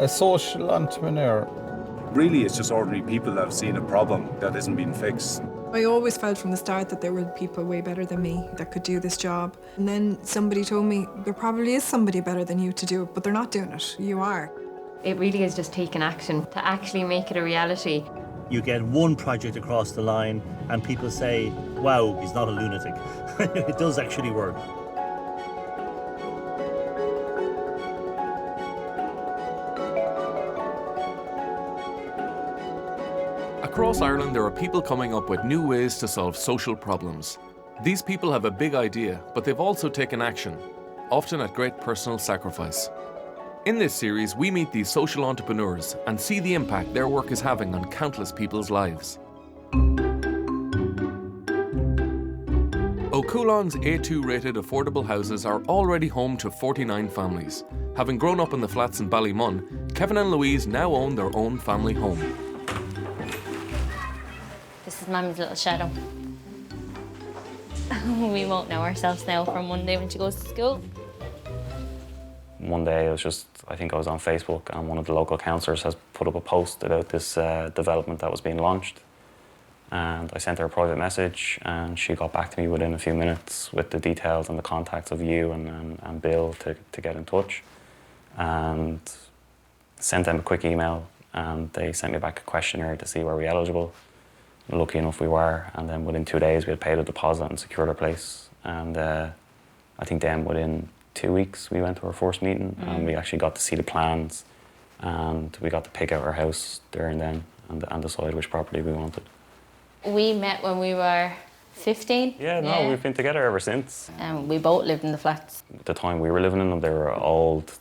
A social entrepreneur. Really, it's just ordinary people that have seen a problem that isn't being fixed. I always felt from the start that there were people way better than me that could do this job. And then somebody told me, there probably is somebody better than you to do it, but they're not doing it. You are. It really is just taking action to actually make it a reality. You get one project across the line and people say, wow, he's not a lunatic. It does actually work. Across Ireland, there are people coming up with new ways to solve social problems. These people have a big idea, but they've also taken action, often at great personal sacrifice. In this series, we meet these social entrepreneurs and see the impact their work is having on countless people's lives. O'Coolon's A2-rated affordable houses are already home to 49 families. Having grown up in the flats in Ballymun, Kevin and Louise now own their own family home. This is Mummy's little shadow. We won't know ourselves now from Monday when she goes to school. One day I think I was on Facebook and one of the local councillors has put up a post about this development that was being launched. And I sent her a private message and she got back to me within a few minutes with the details and the contacts of you and Bill to get in touch. And sent them a quick email and they sent me back a questionnaire to see were we eligible. Lucky enough we were, and then within 2 days we had paid a deposit and secured our place. And I think then within 2 weeks we went to our first meeting and we actually got to see the plans and we got to pick out our house there and then and decide which property we wanted. We met when we were 15. Yeah, we've been together ever since. We both lived in the flats. At the time we were living in them, they were old,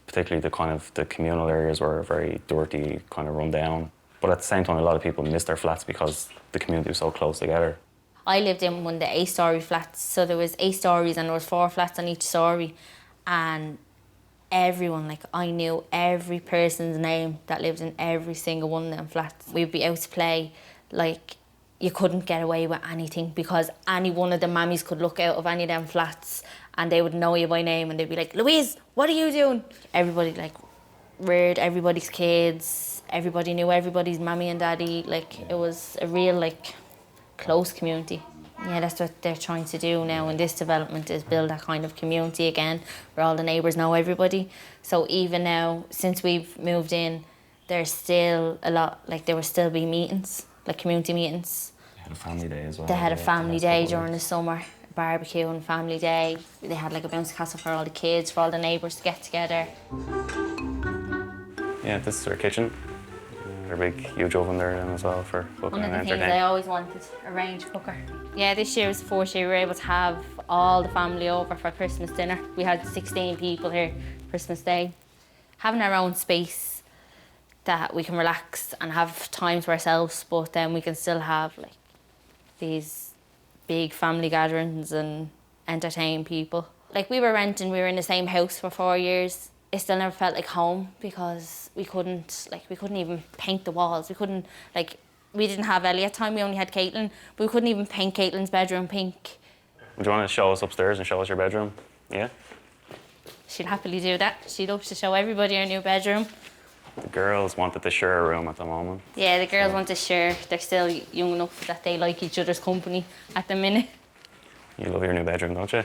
particularly the communal areas were very dirty, kind of run down. But at the same time, a lot of people miss their flats because the community was so close together. I lived in one of the 8-storey flats, so there was 8 stories and there was 4 flats on each storey. And everyone, I knew every person's name that lived in every single one of them flats. We'd be out to play, you couldn't get away with anything because any one of the mammies could look out of any of them flats and they would know you by name and they'd be like, Louise, what are you doing? Everybody reared everybody's kids. Everybody knew everybody's mammy and daddy. It was a real, close community. Yeah, that's what they're trying to do now in this development is build that kind of community again where all the neighbours know everybody. So even now, since we've moved in, there's still a lot, there will still be meetings, community meetings. They had a family day as well. They had a family day during the summer, a barbecue and family day. They had a bouncy castle for all the kids, for all the neighbours to get together. Yeah, this is our kitchen. A big, huge oven there then as well for cooking and entertaining. One of the things I always wanted, a range cooker. Yeah, this year was the first year we were able to have all the family over for Christmas dinner. We had 16 people here Christmas Day. Having our own space that we can relax and have time to ourselves, but then we can still have these big family gatherings and entertain people. We were renting, we were in the same house for 4 years. It still never felt like home because we couldn't even paint the walls. We didn't have Ellie at the time, we only had Caitlin, but we couldn't even paint Caitlin's bedroom pink. Would you want to show us upstairs and show us your bedroom? Yeah? She'd happily do that. She'd love to show everybody her new bedroom. The girls wanted to share a room at the moment. Yeah, the girls want to share. They're still young enough that they like each other's company at the minute. You love your new bedroom, don't you?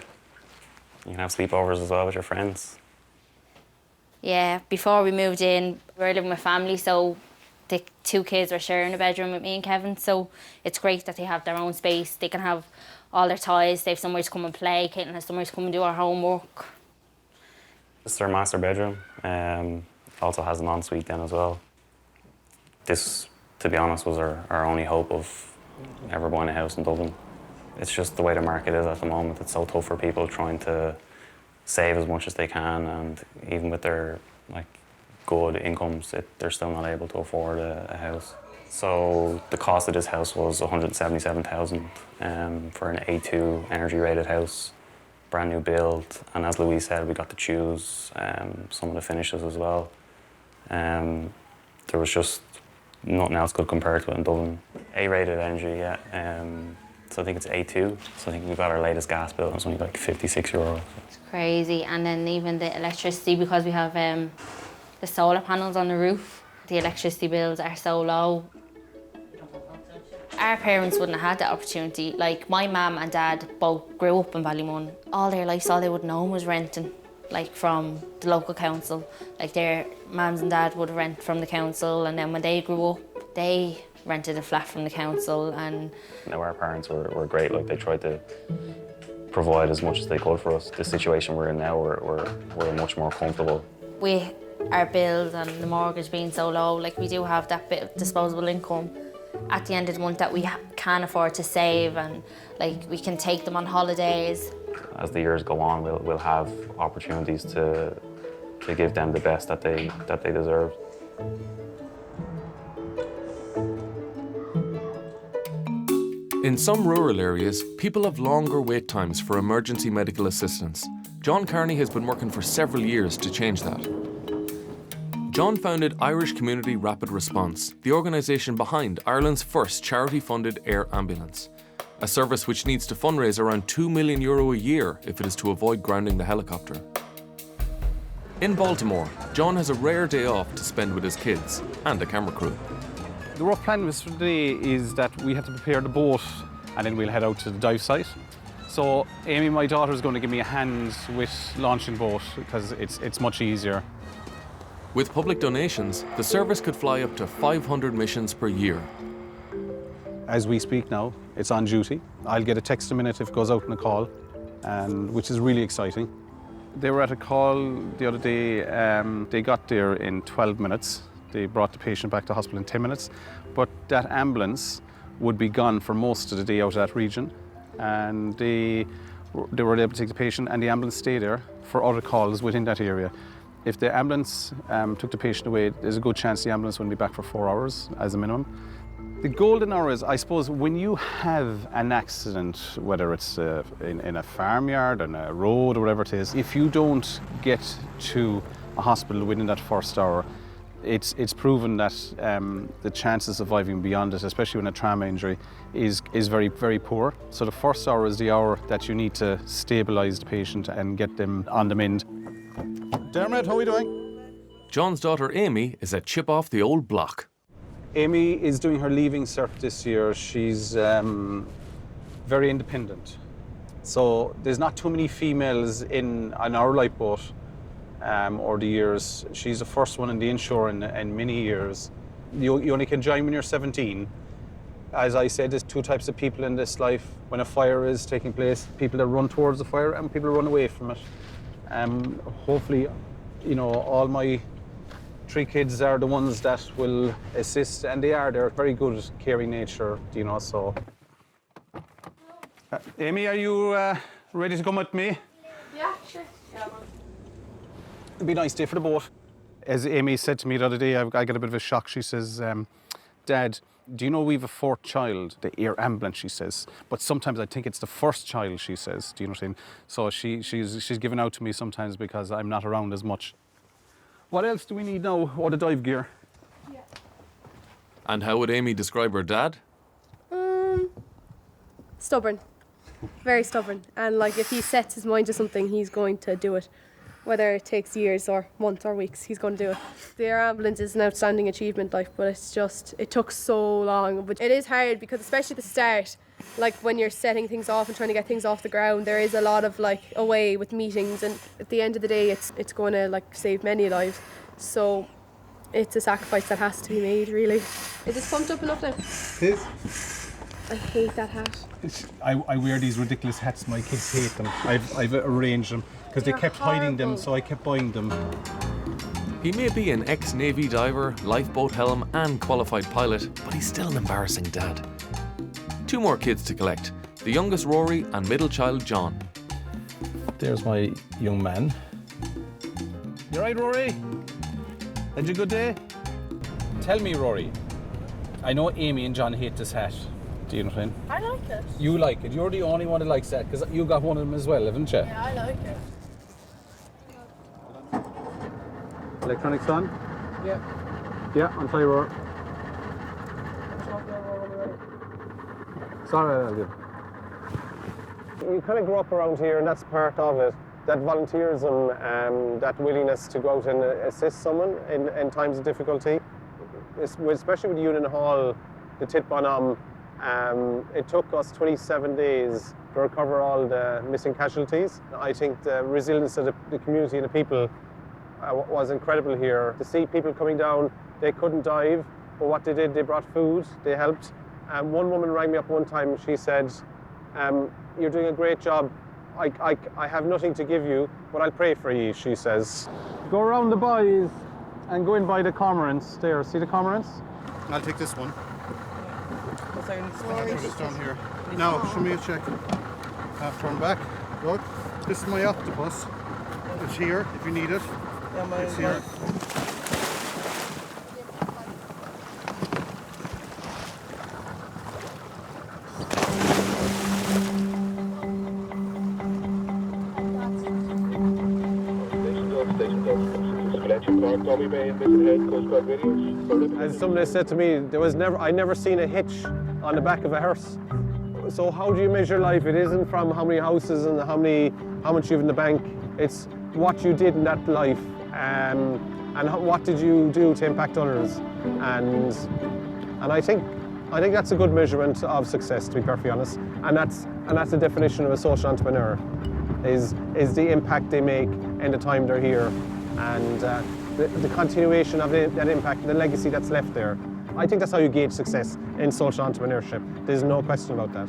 You can have sleepovers as well with your friends. Yeah, before we moved in, we were living with family, so the 2 kids were sharing a bedroom with me and Kevin, so it's great that they have their own space. They can have all their toys, they have somewhere to come and play. Caitlin has somewhere to come and do her homework. This is our master bedroom. Also has an ensuite then as well. This, to be honest, was our only hope of ever buying a house in Dublin. It's just the way the market is at the moment. It's so tough for people trying to save as much as they can, and even with their good incomes, they're still not able to afford a house. So the cost of this house was 177,000 for an A2 energy rated house, brand new build, and as Louise said, we got to choose some of the finishes as well. There was just nothing else could compare to it in Dublin. A-rated energy, yeah. So I think it's A2. So I think we got our latest gas bill. It was only €56. It's crazy. And then even the electricity, because we have the solar panels on the roof. The electricity bills are so low. Our parents wouldn't have had that opportunity. Like, my mum and dad both grew up in Ballymun. All their lives, all they would know was renting, like from the local council. Like, their mums and dad would rent from the council, and then when they grew up, they rented a flat from the council. And Now our parents were great. Like, they tried to provide as much as they could for us. The situation we're in now, we're much more comfortable. with our bills and the mortgage being so low, like, we do have that bit of disposable income at the end of the month that we can afford to save, and like, we can take them on holidays. As the years go on, we'll have opportunities to give them the best that they deserve. In some rural areas, people have longer wait times for emergency medical assistance. John Carney has been working for several years to change that. John founded Irish Community Rapid Response, the organisation behind Ireland's first charity-funded air ambulance, a service which needs to fundraise around €2 million a year if it is to avoid grounding the helicopter. In Baltimore, John has a rare day off to spend with his kids and a camera crew. The rough plan for today is that we have to prepare the boat and then we'll head out to the dive site. So Amy, my daughter, is going to give me a hand with launching boat because it's much easier. With public donations, the service could fly up to 500 missions per year. As we speak now, it's on duty. I'll get a text a minute if it goes out in a call, which is really exciting. They were at a call the other day. They got there in 12 minutes. They brought the patient back to hospital in 10 minutes. But that ambulance would be gone for most of the day out of that region. And they were able to take the patient, and the ambulance stayed there for other calls within that area. If the ambulance took the patient away, there's a good chance the ambulance wouldn't be back for 4 hours as a minimum. The golden hour is, I suppose, when you have an accident, whether it's in a farmyard, on a road, or whatever it is, if you don't get to a hospital within that first hour, it's proven that the chances of surviving beyond it, especially when a trauma injury, is very, very poor. So the first hour is the hour that you need to stabilise the patient and get them on the mend. Dermot, how are we doing? John's daughter Amy is a chip off the old block. Amy is doing her leaving cert this year. She's very independent. So there's not too many females on our lifeboat over the years. She's the first one in the inshore in many years. You only can join when you're 17. As I said, there's two types of people in this life. When a fire is taking place, people that run towards the fire and people run away from it. Hopefully, all my 3 kids are the ones that will assist, and they're very good, caring nature, so. Amy, are you ready to come with me? Yeah, sure. It'd be a nice day for the boat. As Amy said to me the other day, I got a bit of a shock. She says, Dad, do you know we have a 4th child, the air ambulance, she says. But sometimes I think it's the first child, she says. Do you know what I mean? So she's given out to me sometimes because I'm not around as much. What else do we need now? Or the dive gear? Yeah. And how would Amy describe her dad? Stubborn. Very stubborn. And like, if he sets his mind to something, he's going to do it. Whether it takes years or months or weeks, he's going to do it. The air ambulance is an outstanding achievement, but it took so long. But it is hard because, especially at the start, like when you're setting things off and trying to get things off the ground, there is a lot of away with meetings, and at the end of the day, it's going to save many lives. So it's a sacrifice that has to be made, really. Is this pumped up enough now? It is. I hate that hat. I wear these ridiculous hats. My kids hate them. I've arranged them because they They're kept hiding them, horrible. so I kept buying them. He may be an ex-Navy diver, lifeboat helm and qualified pilot, but he's still an embarrassing dad. 2 more kids to collect, the youngest Rory and middle child John. There's my young man. You right, Rory? Had you a good day? Tell me, Rory. I know Amy and John hate this hat. Do you know what I mean? I like it. You like it. You're the only one that likes that because you got one of them as well, haven't you? Yeah, I like it. Electronics on? Yeah. Yeah, on fire roar. Sorry, I'll do. We kind of grew up around here, and that's part of it. that volunteerism, that willingness to go out and assist someone in times of difficulty, especially with Union Hall, the Titbonham, it took us 27 days to recover all the missing casualties. I think the resilience of the community and the people was incredible here. To see people coming down, they couldn't dive, but what they did, they brought food, they helped. One woman rang me up one time, she said, "You're doing a great job. I have nothing to give you, but I'll pray for you," she says. Go around the buys and go in by the cormorants there. See the cormorants? I'll take this one. Put this down here. Now, show me a check. Half turn back. Good. This is my octopus. It's here if you need it. It's here. As somebody said to me, I never seen a hitch on the back of a hearse. So how do you measure life? It isn't from how many houses and how much you have in the bank. It's what you did in that life, and what did you do to impact others. And I think that's a good measurement of success, to be perfectly honest. And that's the definition of a social entrepreneur, is the impact they make in the time they're here, and the continuation of that impact, the legacy that's left there. I think that's how you gauge success in social entrepreneurship. There's no question about that.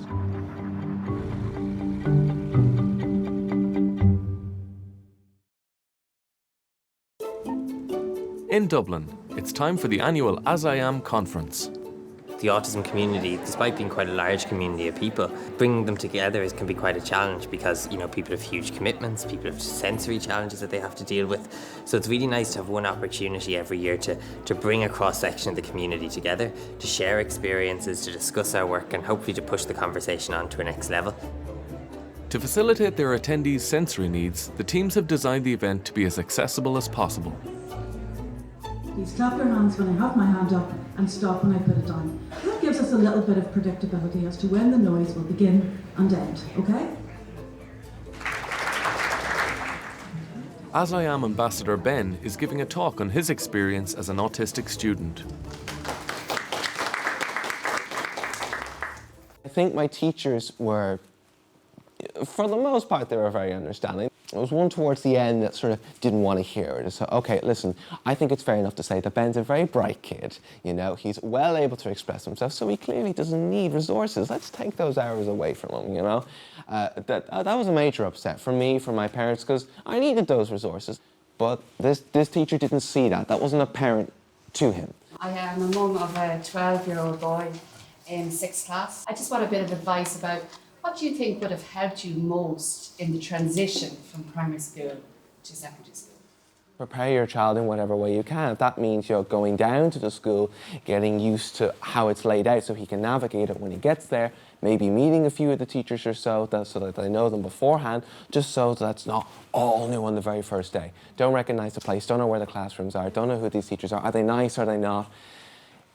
In Dublin, it's time for the annual As I Am conference. The autism community, despite being quite a large community of people, bringing them together can be quite a challenge because, people have huge commitments, people have sensory challenges that they have to deal with. So it's really nice to have one opportunity every year to bring a cross-section of the community together, to share experiences, to discuss our work, and hopefully to push the conversation on to a next level. To facilitate their attendees' sensory needs, the teams have designed the event to be as accessible as possible. Please clap your hands when I have my hand up and stop when I put it down. That gives us a little bit of predictability as to when the noise will begin and end, okay? As I Am Ambassador Ben is giving a talk on his experience as an autistic student. I think my teachers were, for the most part, they were very understanding. There was one towards the end that sort of didn't want to hear it. So, okay, listen, I think it's fair enough to say that Ben's a very bright kid. He's well able to express himself, so he clearly doesn't need resources. Let's take those hours away from him, That was a major upset for me, for my parents, because I needed those resources. But this teacher didn't see that. That wasn't apparent to him. I am a mum of a 12-year-old boy in 6th class. I just want a bit of advice about what do you think would have helped you most in the transition from primary school to secondary school? Prepare your child in whatever way you can. If that means you're going down to the school, getting used to how it's laid out so he can navigate it when he gets there, maybe meeting a few of the teachers or so that they know them beforehand, just so that's not all new on the very first day. Don't recognise the place, don't know where the classrooms are, don't know who these teachers are they nice, are they not?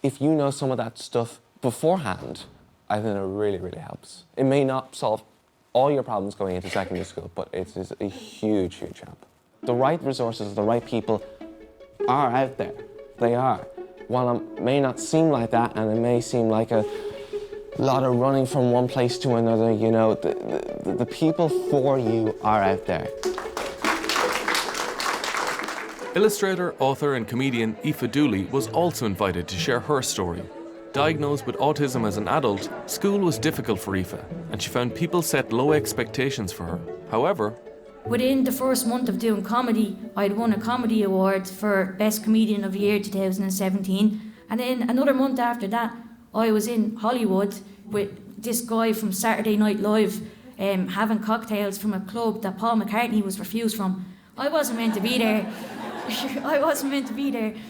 If you know some of that stuff beforehand, I think it really, really helps. It may not solve all your problems going into secondary school, but it is a huge, huge help. The right resources, the right people are out there. They are. While it may not seem like that, and it may seem like a lot of running from one place to another, the people for you are out there. Illustrator, author and comedian Aoife Dooley was also invited to share her story. Diagnosed with autism as an adult, school was difficult for Aoife, and she found people set low expectations for her. However, within the first month of doing comedy, I'd won a comedy award for Best Comedian of the Year 2017, and then another month after that, I was in Hollywood with this guy from Saturday Night Live, having cocktails from a club that Paul McCartney was refused from. I wasn't meant to be there.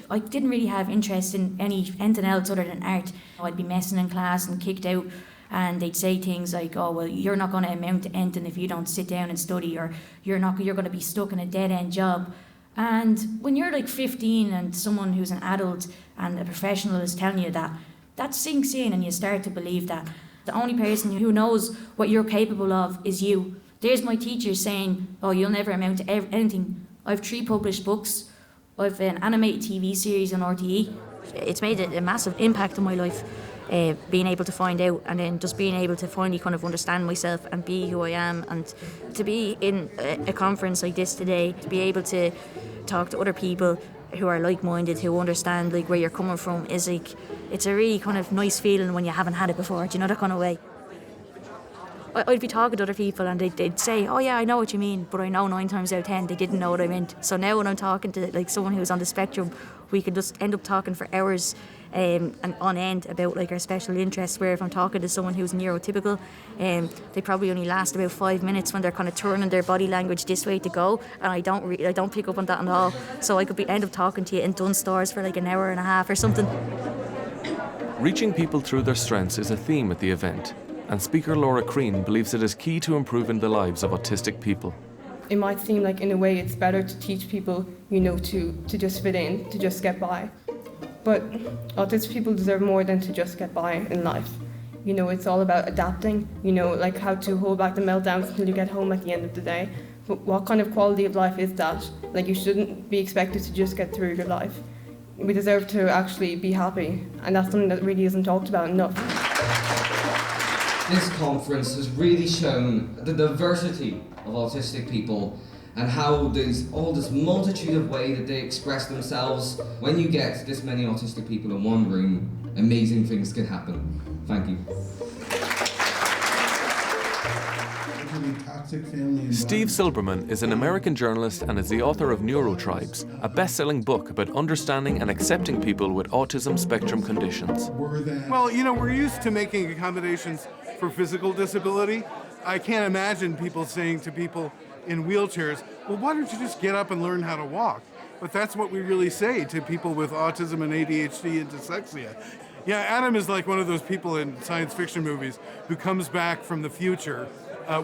I didn't really have interest in anything else other than art. I'd be messing in class and kicked out, and they'd say things like, "Oh, well, you're not going to amount to anything if you don't sit down and study, or you're going to be stuck in a dead-end job." And when you're like 15 and someone who's an adult and a professional is telling you that sinks in, and you start to believe that the only person who knows what you're capable of is you. There's my teachers saying, oh, you'll never amount to anything. I've 3 published books. I've an animated TV series on RTE. It's made a massive impact on my life, being able to find out and then just being able to finally kind of understand myself and be who I am. And to be in a conference like this today, to be able to talk to other people who are like-minded, who understand like where you're coming from, is like, it's a really kind of nice feeling when you haven't had it before, do you know, that kind of way. I'd be talking to other people and they'd say, oh yeah, I know what you mean, but I know 9 times out of 10 they didn't know what I meant. So now when I'm talking to like someone who's on the spectrum, we can just end up talking for hours and on end about like our special interests, where if I'm talking to someone who's neurotypical, they probably only last about 5 minutes when they're kind of turning their body language this way to go, and I don't pick up on that at all. So I could end up talking to you in Dunstars for like an hour and a half or something. Reaching people through their strengths is a theme at the event, and speaker Laura Crean believes it is key to improving the lives of autistic people. It might seem like in a way it's better to teach people, to just fit in, to just get by. But autistic people deserve more than to just get by in life. It's all about adapting, like how to hold back the meltdowns until you get home at the end of the day. But what kind of quality of life is that? Like, you shouldn't be expected to just get through your life. We deserve to actually be happy, and that's something that really isn't talked about enough. This conference has really shown the diversity of autistic people and how there's all this multitude of ways that they express themselves. When you get this many autistic people in one room, amazing things can happen. Thank you. Steve Silberman is an American journalist and is the author of Neurotribes, a best-selling book about understanding and accepting people with autism spectrum conditions. Well, we're used to making accommodations for physical disability. I can't imagine people saying to people in wheelchairs, well, why don't you just get up and learn how to walk? But that's what we really say to people with autism and ADHD and dyslexia. Yeah, Adam is like one of those people in science fiction movies who comes back from the future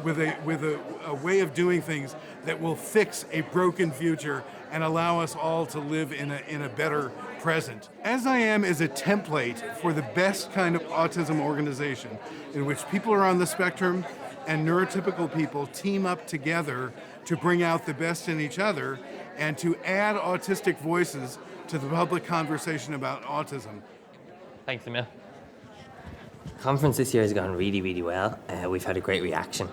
with a way of doing things that will fix a broken future and allow us all to live in a better present. As I Am is a template for the best kind of autism organization in which people are on the spectrum and neurotypical people team up together to bring out the best in each other and to add autistic voices to the public conversation about autism. Thanks, Emil. The conference this year has gone really, really well. We've had a great reaction.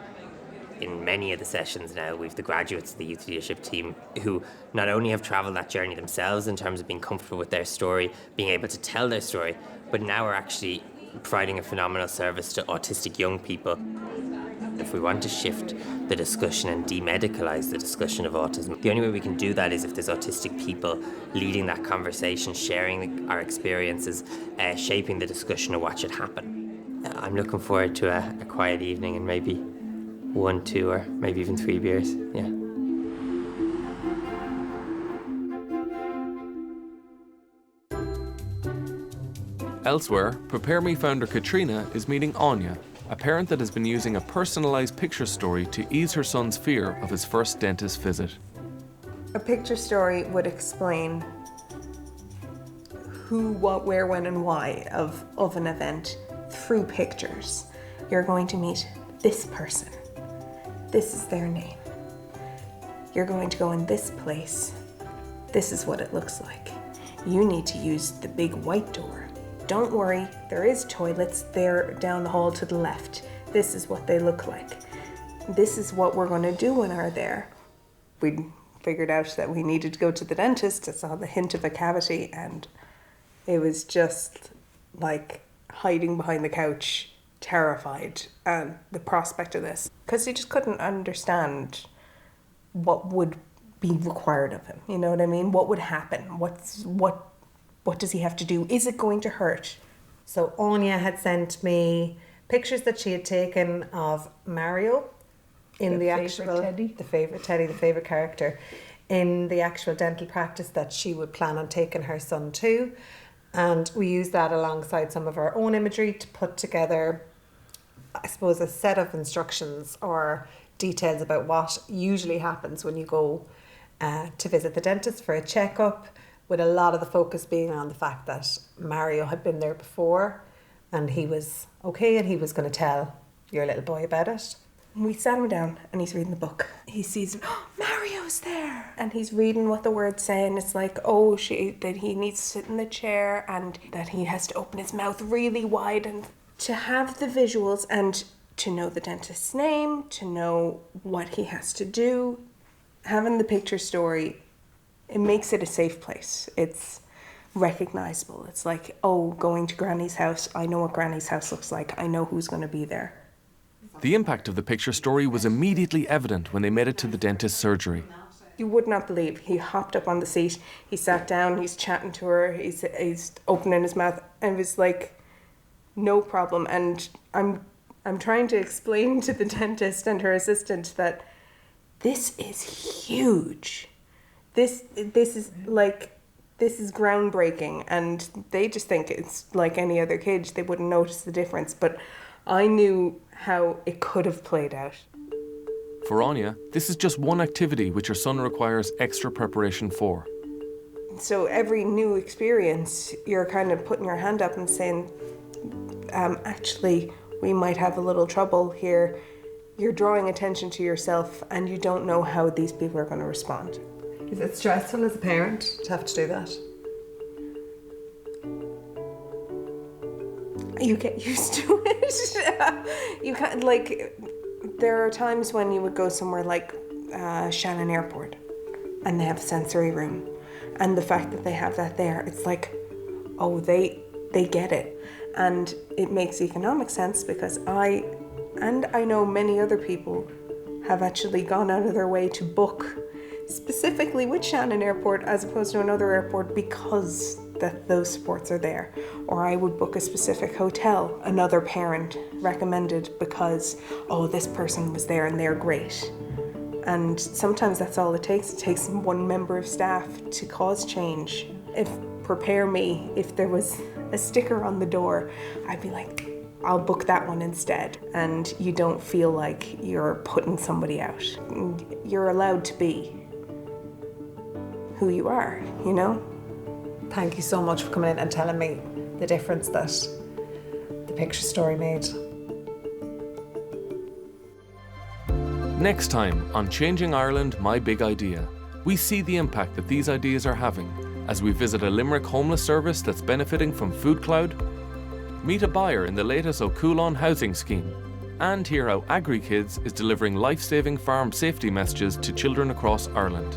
In many of the sessions now, we've the graduates of the youth leadership team who not only have travelled that journey themselves in terms of being comfortable with their story, being able to tell their story, but now are actually providing a phenomenal service to autistic young people. If we want to shift the discussion and demedicalise the discussion of autism, the only way we can do that is if there's autistic people leading that conversation, sharing our experiences, shaping the discussion of what should happen. I'm looking forward to a quiet evening and maybe 1, 2, or maybe even 3 beers. Yeah. Elsewhere, Prepare Me founder Katrina is meeting Anya, a parent that has been using a personalised picture story to ease her son's fear of his first dentist visit. A picture story would explain who, what, where, when, and why of an event through pictures. You're going to meet this person. This is their name. You're going to go in this place. This is what it looks like. You need to use the big white door. Don't worry, there is toilets there down the hall to the left. This is what they look like. This is what we're going to do when we're there. We figured out that we needed to go to the dentist. I saw the hint of a cavity and it was just like hiding behind the couch, terrified at the prospect of this. Because he just couldn't understand what would be required of him. You know what I mean? What would happen? What does he have to do? Is it going to hurt? So Anya had sent me pictures that she had taken of Mario in the actual Teddy. The favorite character in the actual dental practice that she would plan on taking her son to. And we used that alongside some of our own imagery to put together, I suppose, a set of instructions or details about what usually happens when you go to visit the dentist for a checkup, with a lot of the focus being on the fact that Mario had been there before and he was okay and he was going to tell your little boy about it. We sat him down and he's reading the book. He sees, oh, Mario's there. And he's reading what the words say, and it's like, that he needs to sit in the chair and that he has to open his mouth really wide. And to have the visuals and to know the dentist's name, to know what he has to do, having the picture story, it makes it a safe place. It's recognizable. It's like, going to Granny's house. I know what Granny's house looks like. I know who's going to be there. The impact of the picture story was immediately evident when they made it to the dentist's surgery. You would not believe. He hopped up on the seat, he sat down, he's chatting to her, he's opening his mouth, and it was like, no problem. And I'm trying to explain to the dentist and her assistant that this is huge. This is groundbreaking, and they just think it's like any other kid. They wouldn't notice the difference, but I knew how it could have played out. For Anya, this is just one activity which her son requires extra preparation for. So every new experience, you're kind of putting your hand up and saying, actually, we might have a little trouble here. You're drawing attention to yourself and you don't know how these people are going to respond. Is it stressful as a parent to have to do that? You get used to it. You can't, there are times when you would go somewhere like Shannon Airport and they have a sensory room. And the fact that they have that there, it's like, they get it. And it makes economic sense because I know many other people have actually gone out of their way to book specifically with Shannon Airport as opposed to another airport because those supports are there. Or I would book a specific hotel, another parent recommended because, this person was there and they're great. And sometimes that's all it takes. It takes one member of staff to cause change. Prepare me, if there was a sticker on the door, I'd be like, I'll book that one instead. And you don't feel like you're putting somebody out. You're allowed to be who you are, you know? Thank you so much for coming in and telling me the difference that the picture story made. Next time on Changing Ireland, My Big Idea, we see the impact that these ideas are having as we visit a Limerick homeless service that's benefiting from Food Cloud, meet a buyer in the latest Ó Cualann housing scheme, and hear how AgriKids is delivering life-saving farm safety messages to children across Ireland.